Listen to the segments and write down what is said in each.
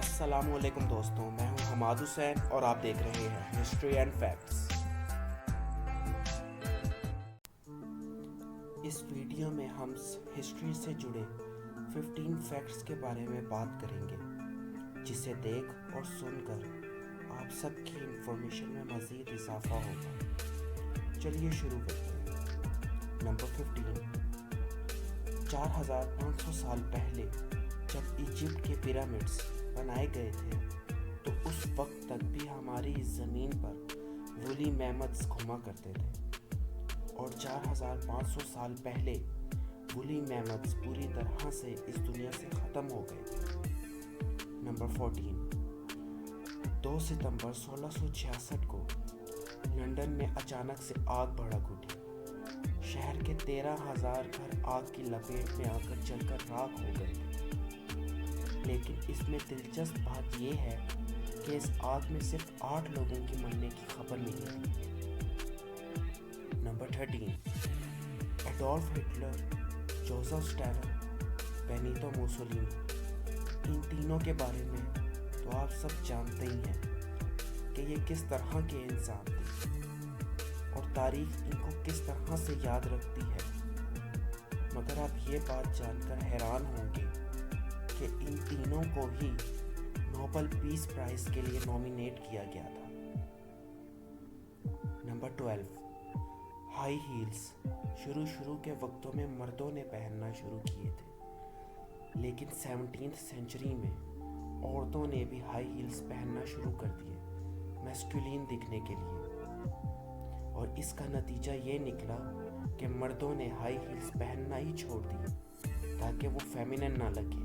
अस्सलाम वालेकुम दोस्तों, मैं हूं हमाद हुसैन और आप देख रहे हैं हिस्ट्री एंड फैक्ट्स। इस वीडियो में हम हिस्ट्री से जुड़े 15 फैक्ट्स के बारे में बात करेंगे, जिसे देख और सुनकर आप सबकी इंफॉर्मेशन में मज़ीद इजाफा होगा। चलिए शुरू करते हैं। नंबर 15। 4500 साल पहले जब इजिप्ट के पिरामिड्स बनाए गए थे तो उस वक्त तक भी हमारी इस ज़मीन पर वूली मैमथ्स घुमा करते थे और 4500 साल पहले वूली मैमथ्स पूरी तरह से इस दुनिया से ख़त्म हो गए थे। नंबर 14। 2 सितंबर 1666 को लंदन में अचानक से आग भड़क उठी। शहर के 13,000 घर आग की लपेट में आकर जलकर राख हो गए थे। लेकिन इसमें दिलचस्प बात यह है कि इस आग में सिर्फ 8 लोगों की मरने की खबर मिली थी। Number 13। Adolf Hitler, Joseph Stalin, Benito Mussolini, इन तीनों के बारे में तो आप सब जानते ही हैं कि ये किस तरह के इंसान थे और तारीख इनको किस तरह से याद रखती है। मगर आप ये बात जानकर हैरान होंगे कि इन तीनों को ही नोबेल पीस प्राइज के लिए नॉमिनेट किया गया था। नंबर 12। हाई हील्स शुरू के वक्तों में मर्दों ने पहनना शुरू किए थे, लेकिन 17th सेंचुरी में औरतों ने भी हाई हील्स पहनना शुरू कर दिए मैस्कुलिन दिखने के लिए, और इसका नतीजा ये निकला कि मर्दों ने हाई हील्स पहनना ही छोड़ दिए ताकि वो फेमिनिन ना लगे।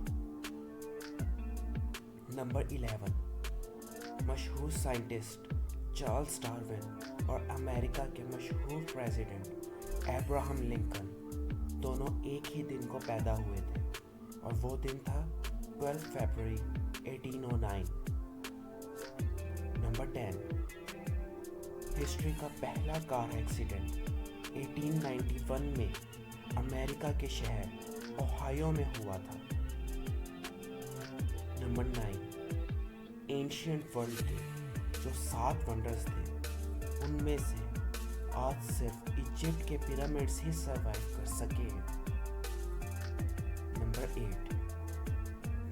नंबर 11। मशहूर साइंटिस्ट चार्ल्स डार्विन और अमेरिका के मशहूर प्रेसिडेंट अब्राहम लिंकन दोनों एक ही दिन को पैदा हुए थे, और वो दिन था 12 फरवरी 1809। नंबर 10। हिस्ट्री का पहला कार एक्सीडेंट 1891 में अमेरिका के शहर ओहायो में हुआ था। नंबर 9। एंशिएंट वर्ल्ड के जो 7 वंडर्स थे उनमें से आज सिर्फ इजिप्ट के पिरामिड्स ही सरवाइव कर सके हैं। नंबर 8।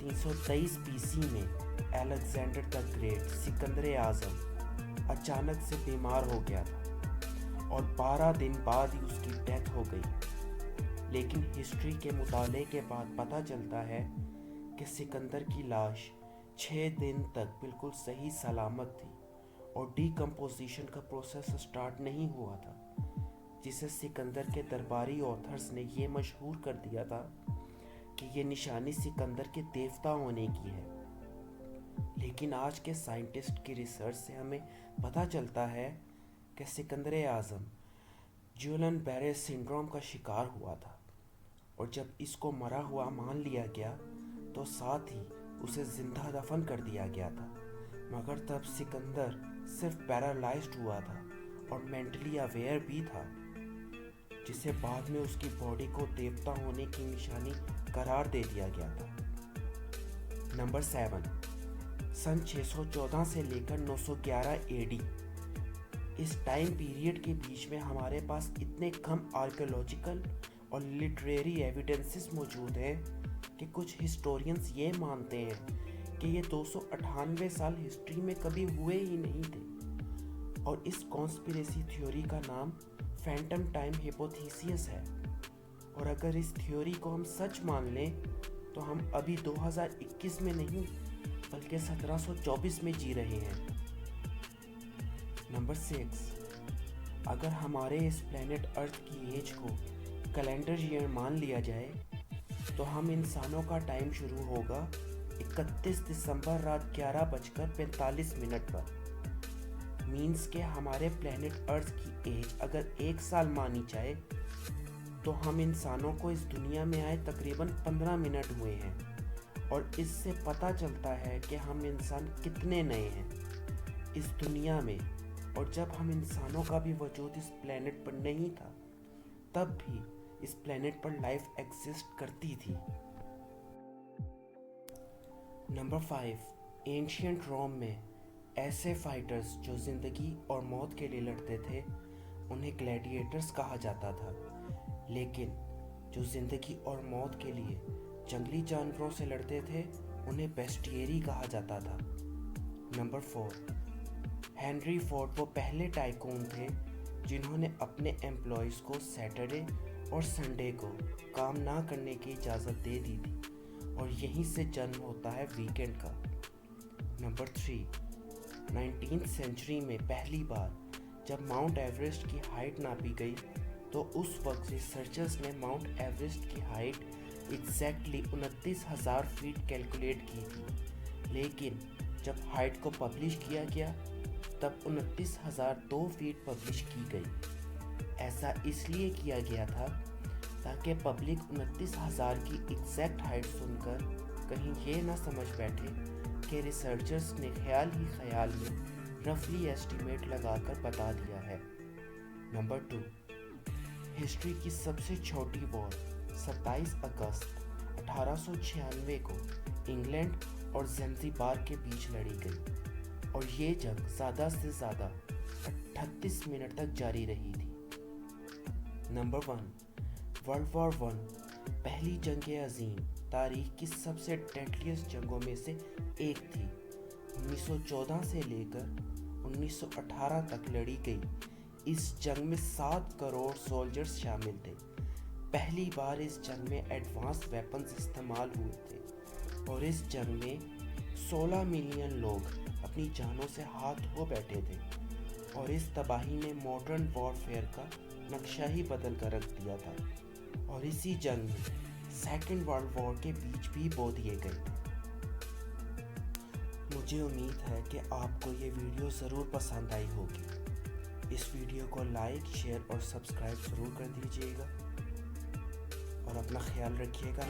323 BC में अलेक्जेंडर द ग्रेट सिकंदर आज़म अचानक से बीमार हो गया था और 12 दिन बाद ही उसकी डेथ हो गई। लेकिन हिस्ट्री के मुताले के बाद पता चलता है कि सिकंदर की लाश 6 दिन तक बिल्कुल सही सलामत थी और डीकम्पोजिशन का प्रोसेस स्टार्ट नहीं हुआ था, जिसे सिकंदर के दरबारी ऑथर्स ने ये मशहूर कर दिया था कि ये निशानी सिकंदर के देवता होने की है। लेकिन आज के साइंटिस्ट की रिसर्च से हमें पता चलता है कि सिकंदर आज़म ज्यूलन बैरे सिंड्रोम का शिकार हुआ था, और जब इसको मरा हुआ मान लिया गया तो साथ ही उसे जिंदा दफन कर दिया गया था। मगर तब सिकंदर सिर्फ पैरालाइज्ड हुआ था और मेंटली अवेयर भी था, जिसे बाद में उसकी बॉडी को देवता होने की निशानी करार दे दिया गया था। नंबर 7। सन 614 से लेकर 911 AD, इस टाइम पीरियड के बीच में हमारे पास इतने कम आर्कियोलॉजिकल और लिटरेरी एविडेंसेस मौजूद हैं कि कुछ हिस्टोरियंस ये मानते हैं कि ये 298 साल हिस्ट्री में कभी हुए ही नहीं थे, और इस कॉन्स्पिरेसी थ्योरी का नाम फैंटम टाइम हाइपोथेसिस है। और अगर इस थ्योरी को हम सच मान लें तो हम अभी 2021 में नहीं बल्कि 1724 में जी रहे हैं। नंबर 6। अगर हमारे इस प्लेनेट अर्थ की एज को कैलेंडर ईयर मान लिया जाए तो हम इंसानों का टाइम शुरू होगा 31 दिसंबर रात 11:45 पर। मीन्स के हमारे प्लेनेट अर्थ की एज अगर 1 साल मानी जाए तो हम इंसानों को इस दुनिया में आए तकरीबन 15 मिनट हुए हैं, और इससे पता चलता है कि हम इंसान कितने नए हैं इस दुनिया में। और जब हम इंसानों का भी वजूद इस प्लेनेट पर नहीं था तब भी इस प्लेनेट पर लाइफ एग्जिस्ट करती थी। नंबर 5। एंशियंट रोम में ऐसे फाइटर्स जो ज़िंदगी और मौत के लिए लड़ते थे उन्हें ग्लैडिएटर्स कहा जाता था, लेकिन जो ज़िंदगी और मौत के लिए जंगली जानवरों से लड़ते थे उन्हें बेस्टियरी कहा जाता था। नंबर 4, हेनरी फोर्ड वो पहले टाइकून थे जिन्होंने अपने एम्प्लॉयज़ को सैटरडे और संडे को काम ना करने की इजाज़त दे दी थी, और यहीं से जन्म होता है वीकेंड का। नंबर 3, 19th सेंचुरी में पहली बार जब माउंट एवरेस्ट की हाइट नापी गई तो उस वक्त रिसर्चर्स ने माउंट एवरेस्ट की हाइट एग्जैक्टली 29,000 फीट कैलकुलेट की थी, लेकिन जब हाइट को पब्लिश किया गया तब 29,002 फीट पब्लिश की गई। ऐसा इसलिए किया गया था ताकि पब्लिक 29,000 की एग्जैक्ट हाइट सुनकर कहीं ये ना समझ बैठे कि रिसर्चर्स ने ख्याल में रफली एस्टीमेट लगाकर बता दिया है। नंबर 2, हिस्ट्री की सबसे छोटी वॉर 27 अगस्त 1896 को इंग्लैंड और ज़ंज़ीबार के बीच लड़ी गई, और ये जंग ज़्यादा से ज़्यादा 38 मिनट तक जारी रही थी। नंबर 1, वर्ल्ड वॉर 1 पहली जंग अज़ीम तारीख की सबसे डेडलीस्ट जंगों में से एक थी। 1914 से लेकर 1918 तक लड़ी गई इस जंग में 7 करोड़ सोल्जर्स शामिल थे। पहली बार इस जंग में एडवांस वेपन्स इस्तेमाल हुए थे, और इस जंग में 16 मिलियन लोग अपनी जानों से हाथ धो बैठे थे, और इस तबाही ने मॉडर्न वॉरफेयर का नक्शा ही बदल कर रख दिया था। और इसी जंग में सेकेंड वर्ल्ड वॉर के बीज भी बो दिए गए थे। मुझे उम्मीद है कि आपको ये वीडियो ज़रूर पसंद आई होगी। इस वीडियो को लाइक, शेयर और सब्सक्राइब ज़रूर कर दीजिएगा, और अपना ख्याल रखिएगा।